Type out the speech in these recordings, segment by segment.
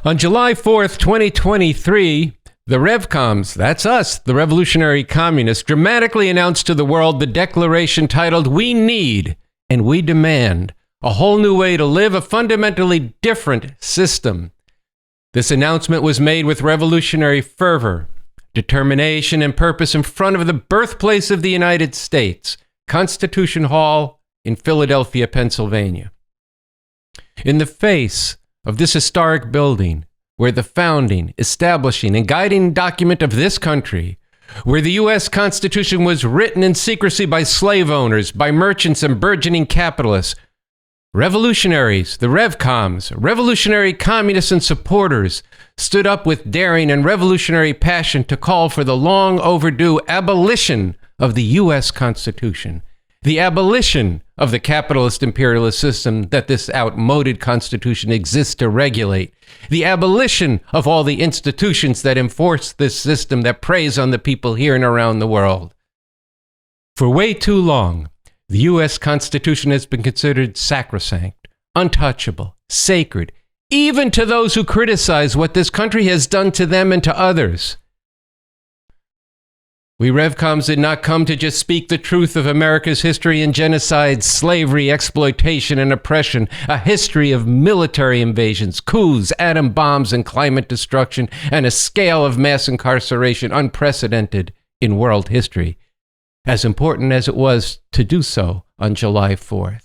On July 4th, 2023, the Revcoms, that's us, the revolutionary communists, dramatically announced to the world the declaration titled, "We Need and We Demand a Whole New Way to Live, a Fundamentally Different System." This announcement was made with revolutionary fervor, determination, and purpose in front of the birthplace of the United States, Constitution Hall in Philadelphia, Pennsylvania. In the face of this historic building, where the founding, establishing, and guiding document of this country, where the U.S. Constitution was written in secrecy by slave owners, by merchants and burgeoning capitalists, revolutionaries, the Revcoms, revolutionary communists and supporters, stood up with daring and revolutionary passion to call for the long overdue abolition of the U.S. Constitution, the abolition of the capitalist imperialist system that this outmoded Constitution exists to regulate, the abolition of all the institutions that enforce this system that preys on the people here and around the world. For way too long, the U.S. Constitution has been considered sacrosanct, untouchable, sacred, even to those who criticize what this country has done to them and to others. We Revcoms did not come to just speak the truth of America's history in genocide, slavery, exploitation, and oppression, a history of military invasions, coups, atom bombs, and climate destruction, and a scale of mass incarceration unprecedented in world history, as important as it was to do so on July 4th.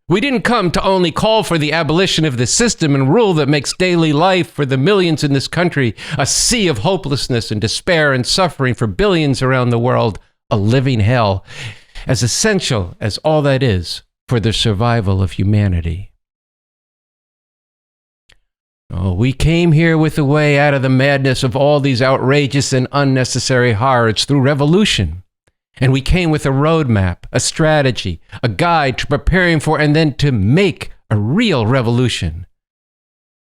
We didn't come to only call for the abolition of the system and rule that makes daily life for the millions in this country a sea of hopelessness and despair and suffering for billions around the world, a living hell, as essential as all that is for the survival of humanity. Oh, we came here with a way out of the madness of all these outrageous and unnecessary horrors through revolution. And we came with a roadmap, a strategy, a guide to preparing for and then to make a real revolution.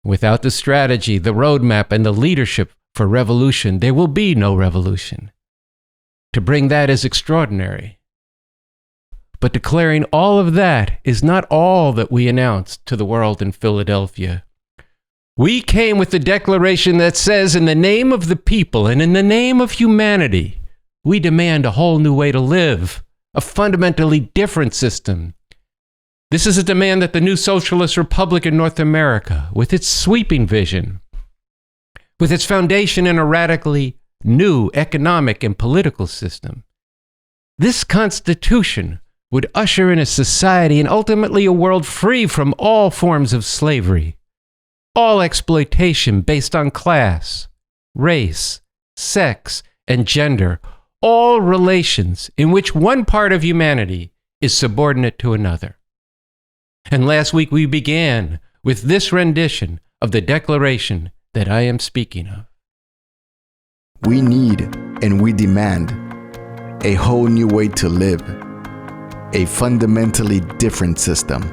Without the strategy, the roadmap, and the leadership for revolution, there will be no revolution. To bring that is extraordinary. But declaring all of that is not all that we announced to the world in Philadelphia. We came with the declaration that says, in the name of the people and in the name of humanity, we demand a whole new way to live, a fundamentally different system. This is a demand that the new socialist republic in North America, with its sweeping vision, with its foundation in a radically new economic and political system, this Constitution would usher in a society and ultimately a world free from all forms of slavery, all exploitation based on class, race, sex, and gender, all relations in which one part of humanity is subordinate to another. And last week we began with this rendition of the declaration that I am speaking of. We need and we demand a whole new way to live, a fundamentally different system.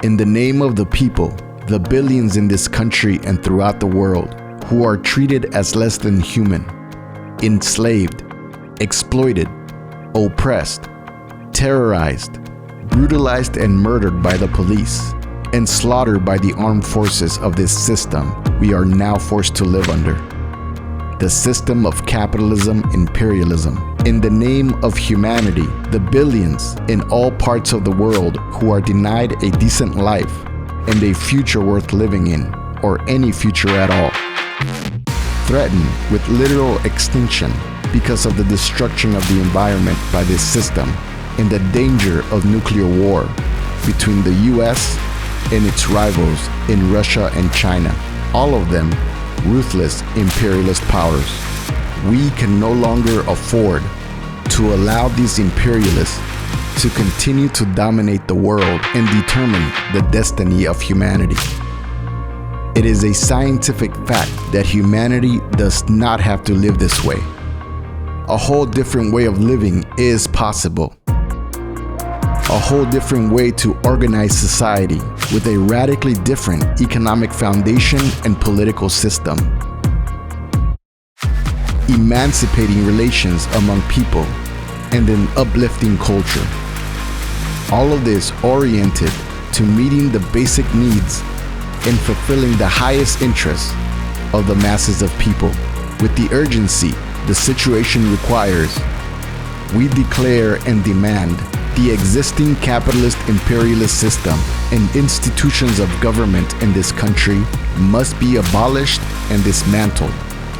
In the name of the people, the billions in this country and throughout the world who are treated as less than human, enslaved, exploited, oppressed, terrorized, brutalized and murdered by the police, and slaughtered by the armed forces of this system we are now forced to live under. The system of capitalism, imperialism. In the name of humanity, the billions in all parts of the world who are denied a decent life and a future worth living in, or any future at all. Threatened with literal extinction because of the destruction of the environment by this system and the danger of nuclear war between the US and its rivals in Russia and China, all of them ruthless imperialist powers. We can no longer afford to allow these imperialists to continue to dominate the world and determine the destiny of humanity. It is a scientific fact that humanity does not have to live this way. A whole different way of living is possible. A whole different way to organize society with a radically different economic foundation and political system. Emancipating relations among people and an uplifting culture. All of this oriented to meeting the basic needs in fulfilling the highest interests of the masses of people. With the urgency the situation requires, we declare and demand the existing capitalist imperialist system and institutions of government in this country must be abolished and dismantled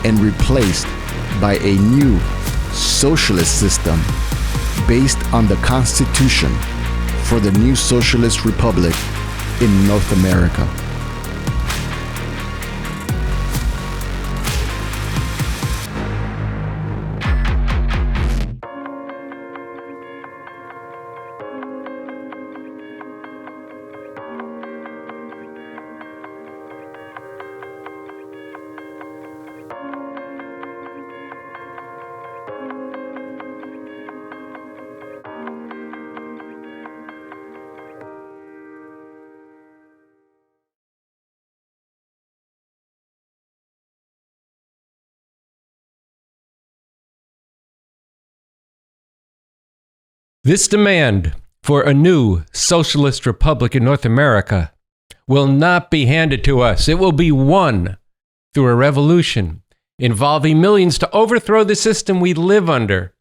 and replaced by a new socialist system based on the Constitution for the new socialist republic in North America. This demand for a new socialist republic in North America will not be handed to us. It will be won through a revolution involving millions to overthrow the system we live under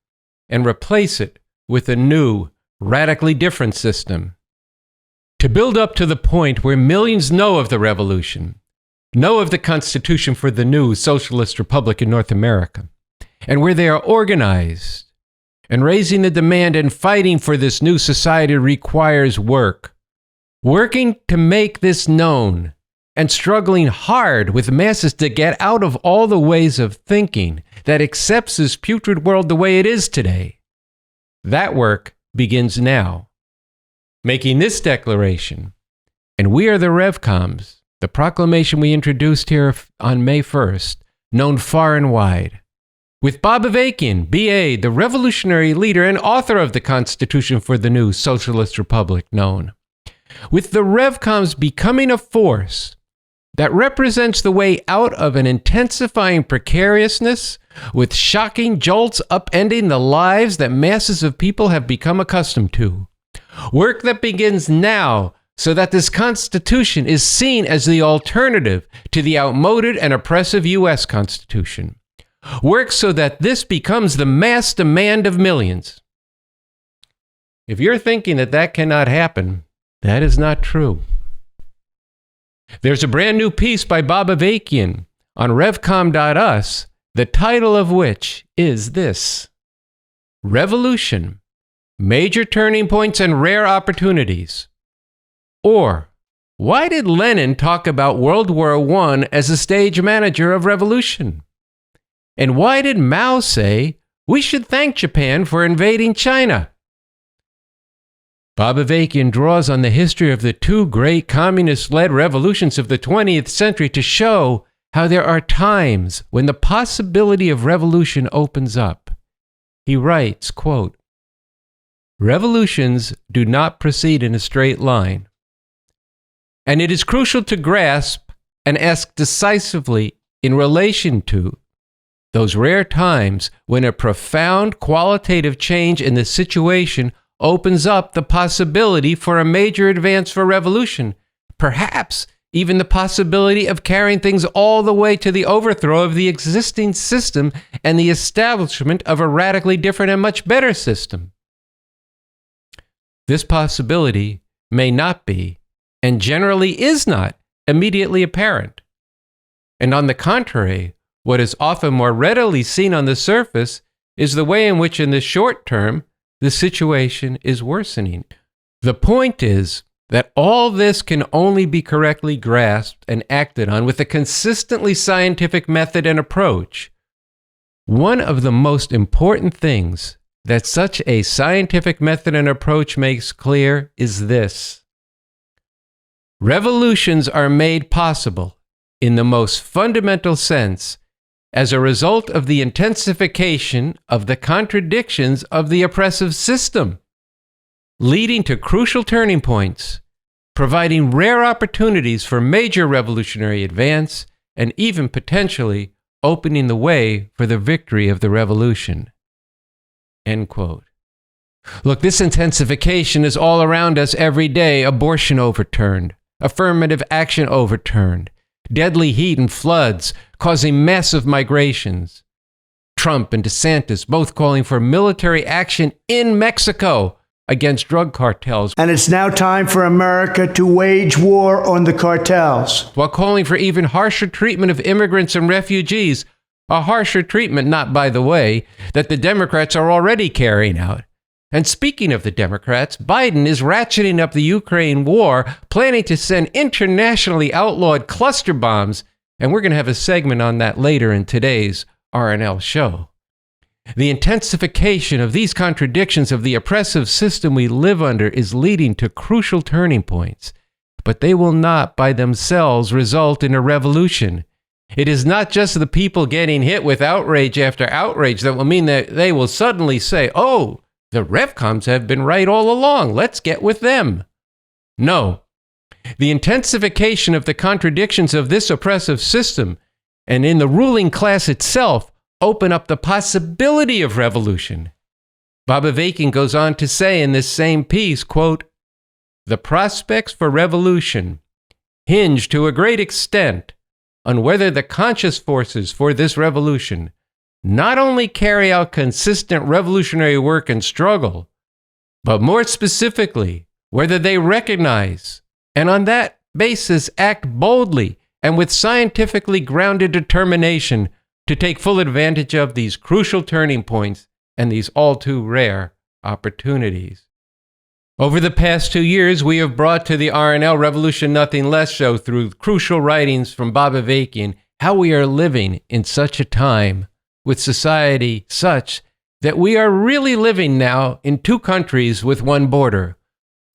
and replace it with a new, radically different system. To build up to the point where millions know of the revolution, know of the Constitution for the new socialist republic in North America, and where they are organized, and raising the demand and fighting for this new society requires work. Working to make this known and struggling hard with masses to get out of all the ways of thinking that accepts this putrid world the way it is today. That work begins now. Making this declaration, and we are the Revcoms, the proclamation we introduced here on May 1st, known far and wide. With Bob Avakian, B.A., the revolutionary leader and author of the Constitution for the new Socialist Republic known. With the Revcoms becoming a force that represents the way out of an intensifying precariousness, with shocking jolts upending the lives that masses of people have become accustomed to. Work that begins now so that this Constitution is seen as the alternative to the outmoded and oppressive U.S. Constitution. Work so that this becomes the mass demand of millions. If you're thinking that that cannot happen, that is not true. There's a brand new piece by Bob Avakian on revcom.us, the title of which is this: Revolution, Major Turning Points and Rare Opportunities. Or, why did Lenin talk about World War I as a stage manager of revolution? And why did Mao say we should thank Japan for invading China? Bob Avakian draws on the history of the two great communist-led revolutions of the 20th century to show how there are times when the possibility of revolution opens up. He writes, quote, "Revolutions do not proceed in a straight line, and it is crucial to grasp and ask decisively in relation to those rare times when a profound qualitative change in the situation opens up the possibility for a major advance for revolution, perhaps even the possibility of carrying things all the way to the overthrow of the existing system and the establishment of a radically different and much better system. This possibility may not be, and generally is not, immediately apparent. And on the contrary, what is often more readily seen on the surface is the way in which in the short term the situation is worsening. The point is that all this can only be correctly grasped and acted on with a consistently scientific method and approach. One of the most important things that such a scientific method and approach makes clear is this: revolutions are made possible in the most fundamental sense as a result of the intensification of the contradictions of the oppressive system, leading to crucial turning points, providing rare opportunities for major revolutionary advance, and even potentially opening the way for the victory of the revolution." End quote. Look, this intensification is all around us every day. Abortion overturned, affirmative action overturned, deadly heat and floods causing massive migrations. Trump and DeSantis both calling for military action in Mexico against drug cartels. And it's now time for America to wage war on the cartels. While calling for even harsher treatment of immigrants and refugees, a harsher treatment, not by the way, that the Democrats are already carrying out. And speaking of the Democrats, Biden is ratcheting up the Ukraine war, planning to send internationally outlawed cluster bombs, and we're going to have a segment on that later in today's RNL show. The intensification of these contradictions of the oppressive system we live under is leading to crucial turning points, but they will not by themselves result in a revolution. It is not just the people getting hit with outrage after outrage that will mean that they will suddenly say, oh, the Revcoms have been right all along, let's get with them. No. The intensification of the contradictions of this oppressive system and in the ruling class itself open up the possibility of revolution. Bob Avakian goes on to say in this same piece, quote, "The prospects for revolution hinge to a great extent on whether the conscious forces for this revolution not only carry out consistent revolutionary work and struggle, but more specifically, whether they recognize and on that basis act boldly and with scientifically grounded determination to take full advantage of these crucial turning points and these all too rare opportunities." Over the past 2 years, we have brought to the RNL Revolution Nothing Less show through crucial writings from Bob Avakian how we are living in such a time with society such that we are really living now in two countries with one border,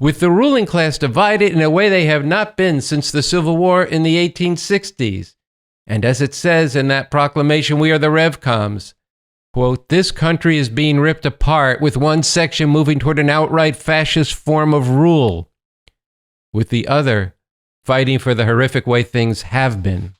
with the ruling class divided in a way they have not been since the Civil War in the 1860s. And as it says in that proclamation, we are the Revcoms. Quote, "This country is being ripped apart with one section moving toward an outright fascist form of rule, with the other fighting for the horrific way things have been.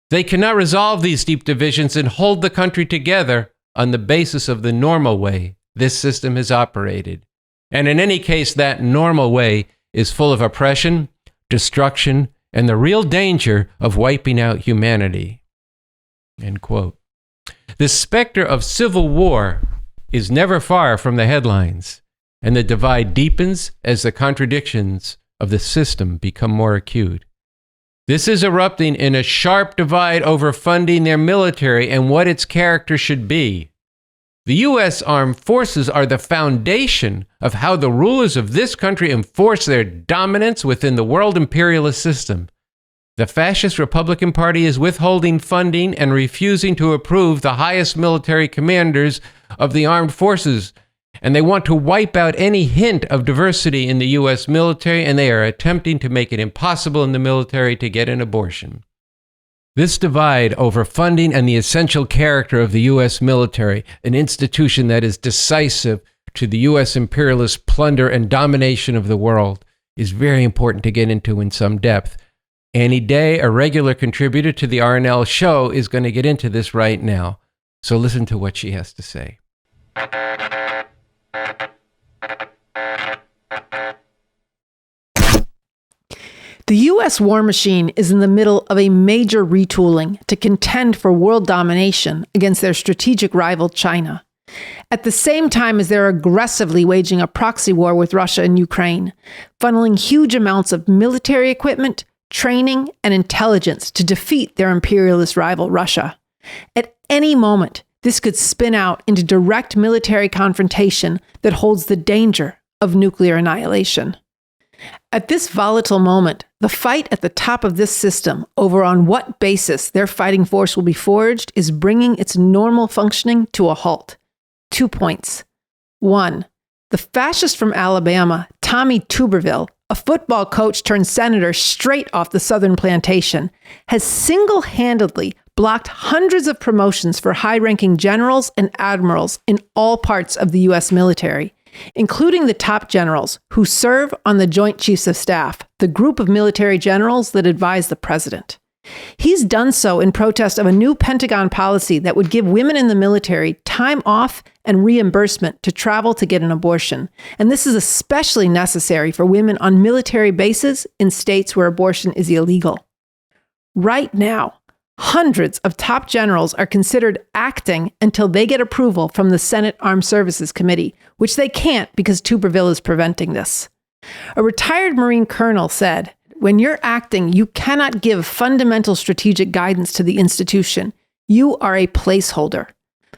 They cannot resolve these deep divisions and hold the country together on the basis of the normal way this system has operated. And in any case, that normal way is full of oppression, destruction, and the real danger of wiping out humanity." End quote. The specter of civil war is never far from the headlines, and the divide deepens as the contradictions of the system become more acute. This is erupting in a sharp divide over funding their military and what its character should be. The U.S. armed forces are the foundation of how the rulers of this country enforce their dominance within the world imperialist system. The fascist Republican Party is withholding funding and refusing to approve the highest military commanders of the armed forces, and they want to wipe out any hint of diversity in the U.S. military, and they are attempting to make it impossible in the military to get an abortion. This divide over funding and the essential character of the U.S. military, an institution that is decisive to the U.S. imperialist plunder and domination of the world, is very important to get into in some depth. Annie Day, a regular contributor to the RNL show, is going to get into this right now. So listen to what she has to say. The U.S. war machine is in the middle of a major retooling to contend for world domination against their strategic rival, China. At the same time as they're aggressively waging a proxy war with Russia and Ukraine, funneling huge amounts of military equipment, training, and intelligence to defeat their imperialist rival, Russia. At any moment, this could spin out into direct military confrontation that holds the danger of nuclear annihilation. At this volatile moment, the fight at the top of this system over on what basis their fighting force will be forged is bringing its normal functioning to a halt. 2 points. 1. The fascist from Alabama, Tommy Tuberville, a football coach turned senator straight off the Southern plantation, has single-handedly blocked hundreds of promotions for high-ranking generals and admirals in all parts of the U.S. military, including the top generals who serve on the Joint Chiefs of Staff, the group of military generals that advise the president. He's done so in protest of a new Pentagon policy that would give women in the military time off and reimbursement to travel to get an abortion. And this is especially necessary for women on military bases in states where abortion is illegal. Right now, hundreds of top generals are considered acting until they get approval from the Senate Armed Services Committee, which they can't because Tuberville is preventing this. A retired Marine colonel said, "When you're acting, you cannot give fundamental strategic guidance to the institution. You are a placeholder."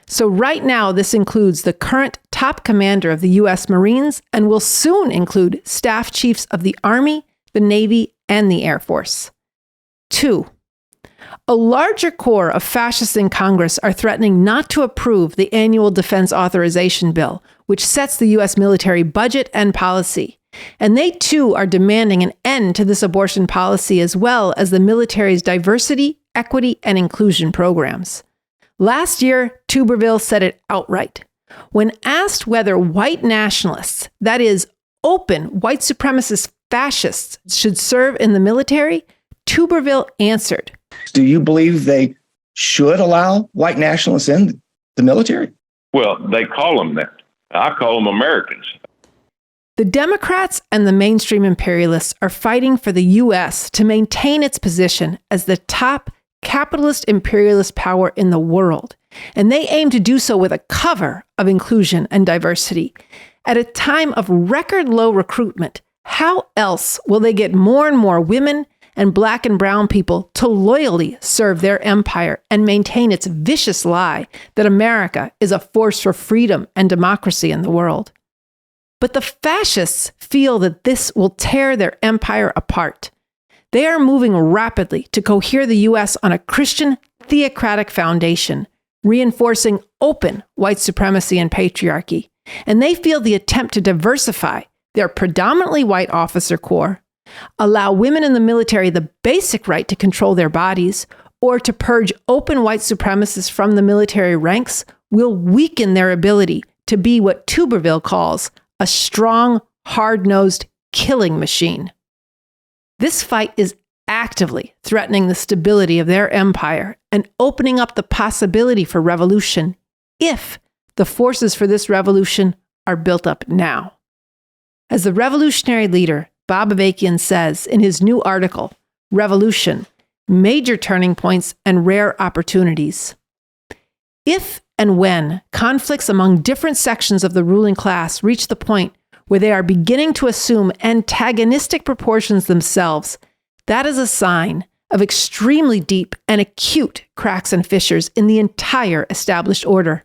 So right now, this includes the current top commander of the U.S. Marines and will soon include staff chiefs of the Army, the Navy, and the Air Force. 2. A larger core of fascists in Congress are threatening not to approve the annual defense authorization bill, which sets the U.S. military budget and policy. And they too are demanding an end to this abortion policy as well as the military's diversity, equity, and inclusion programs. Last year, Tuberville said it outright. When asked whether white nationalists, that is, open white supremacist fascists, should serve in the military, Tuberville answered, "Do you believe they should allow white nationalists in the military?" Well, they call them that. I call them Americans. The Democrats and the mainstream imperialists are fighting for the U.S. to maintain its position as the top capitalist imperialist power in the world, and they aim to do so with a cover of inclusion and diversity. At a time of record low recruitment, how else will they get more and more women and Black and brown people to loyally serve their empire and maintain its vicious lie that America is a force for freedom and democracy in the world? But the fascists feel that this will tear their empire apart. They are moving rapidly to cohere the U.S. on a Christian theocratic foundation, reinforcing open white supremacy and patriarchy. And they feel the attempt to diversify their predominantly white officer corps, allow women in the military the basic right to control their bodies, or to purge open white supremacists from the military ranks will weaken their ability to be what Tuberville calls a strong, hard-nosed killing machine. This fight is actively threatening the stability of their empire and opening up the possibility for revolution if the forces for this revolution are built up now. As the revolutionary leader, Bob Avakian, says in his new article, Revolution, Major Turning Points and Rare Opportunities, if and when conflicts among different sections of the ruling class reach the point where they are beginning to assume antagonistic proportions themselves, that is a sign of extremely deep and acute cracks and fissures in the entire established order.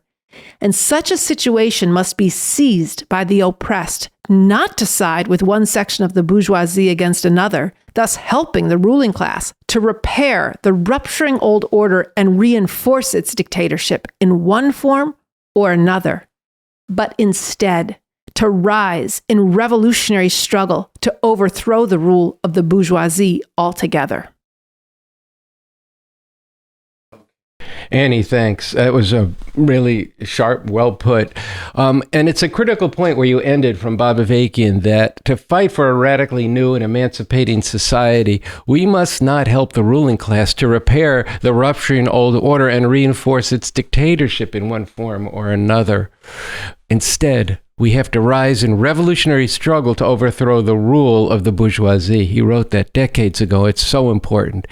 And such a situation must be seized by the oppressed, not to side with one section of the bourgeoisie against another, thus helping the ruling class to repair the rupturing old order and reinforce its dictatorship in one form or another, but instead to rise in revolutionary struggle to overthrow the rule of the bourgeoisie altogether. Annie, thanks. That was a really sharp, well put. And it's a critical point where you ended from Bob Avakian that to fight for a radically new and emancipating society, we must not help the ruling class to repair the rupturing old order and reinforce its dictatorship in one form or another. Instead, we have to rise in revolutionary struggle to overthrow the rule of the bourgeoisie. He wrote that decades ago. It's so important.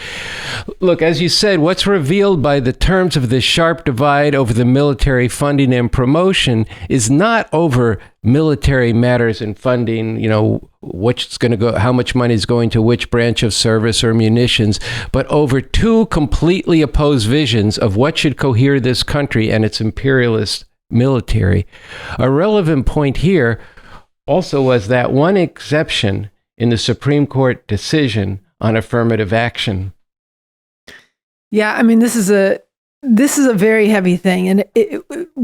Look, as you said, what's revealed by the terms of this sharp divide over the military funding and promotion is not over military matters and funding, what's going to go, how much money is going to which branch of service or munitions, but over two completely opposed visions of what should cohere this country and its imperialist military. A relevant point here also was that one exception in the Supreme Court decision on affirmative action. Yeah, I mean, this is a very heavy thing. And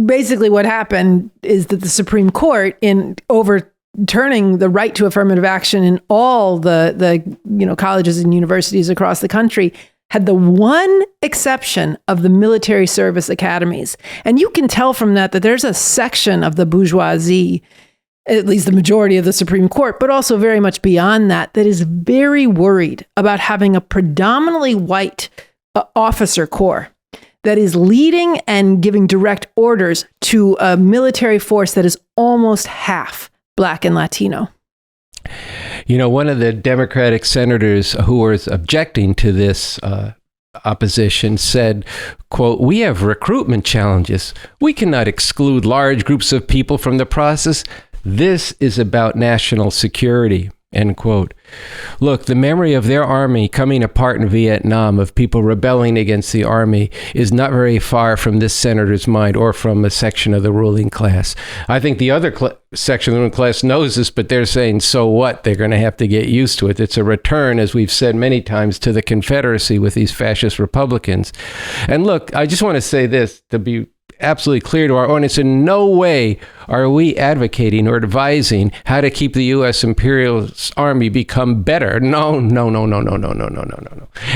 basically what happened is that the Supreme Court, in overturning the right to affirmative action in all the colleges and universities across the country, had the one exception of the military service academies. And you can tell from that there's a section of the bourgeoisie, at least the majority of the Supreme Court, but also very much beyond that is very worried about having a predominantly white officer corps. that is leading and giving direct orders to a military force that is almost half Black and Latino. You know, one of the Democratic senators who was objecting to this opposition said, quote, "We have recruitment challenges. We cannot exclude large groups of people from the process. This is about national security." End quote. Look, the memory of their army coming apart in Vietnam, of people rebelling against the army, is not very far from this senator's mind or from a section of the ruling class. I think the other section of the ruling class knows this, but they're saying, so what? They're going to have to get used to it. It's a return, as we've said many times, to the Confederacy with these fascist Republicans. And look, I just want to say this to be absolutely clear to our audience. In no way are we advocating or advising how to keep the U.S. imperialist army become better. No.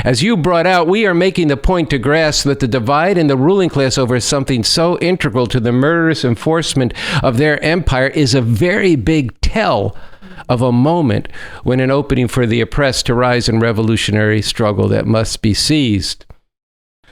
As you brought out, we are making the point to grasp that the divide in the ruling class over something so integral to the murderous enforcement of their empire is a very big tell of a moment when an opening for the oppressed to rise in revolutionary struggle that must be seized.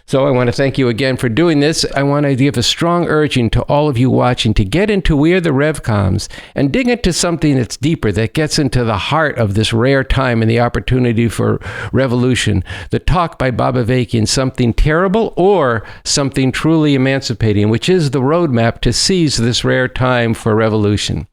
So I want to thank you again for doing this. I want to give a strong urging to all of you watching to get into We Are the Revcoms and dig into something that's deeper, that gets into the heart of this rare time and the opportunity for revolution. The talk by Bob Avakian, Something Terrible or Something Truly Emancipating, which is the roadmap to seize this rare time for revolution.